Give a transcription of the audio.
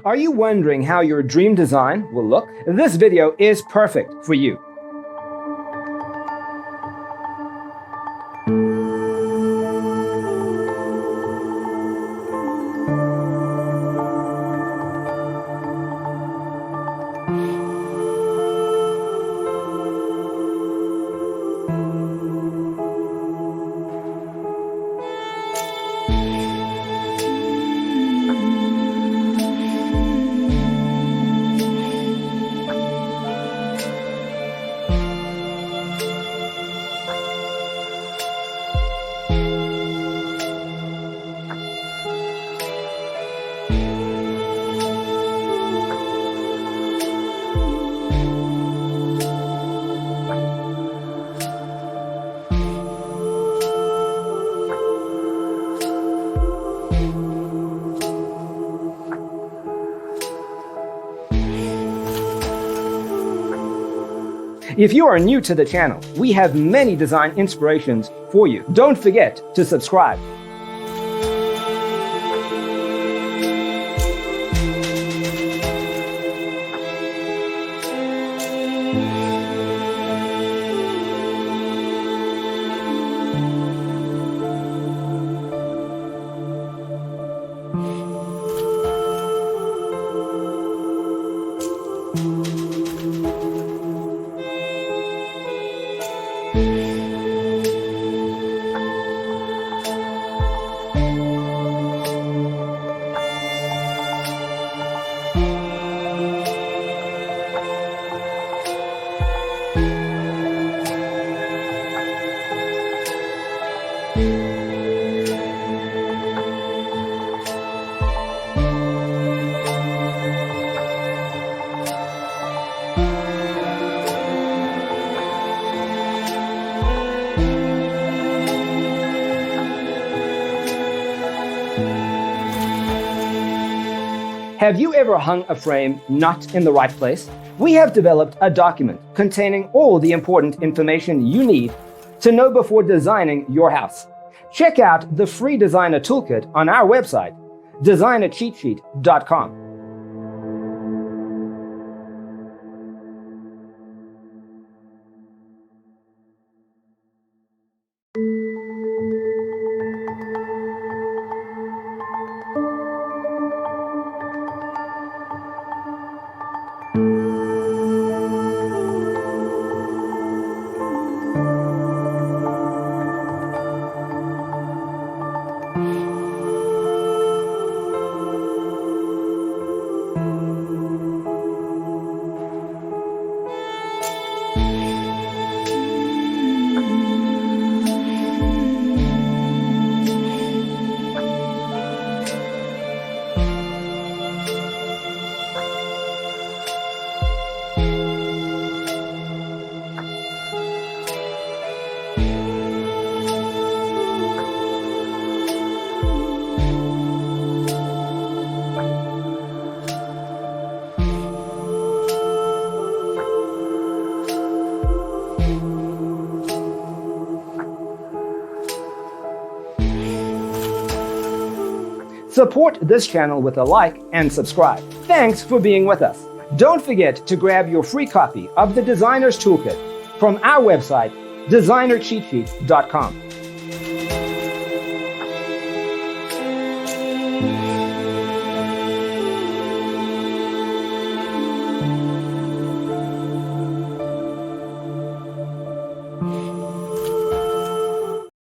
Are you wondering how your dream design will look? This video is perfect for you. If you are new to the channel, we have many design inspirations for you. Don't forget to subscribe. Have you ever hung a frame not in the right place? We have developed a document containing all the important information you need to know before designing your house. Check out the free designer toolkit on our website, designercheatsheet.com. Support this channel with a like and subscribe. Thanks for being with us. Don't forget to grab your free copy of the Designer's Toolkit from our website, designercheatsheet.com.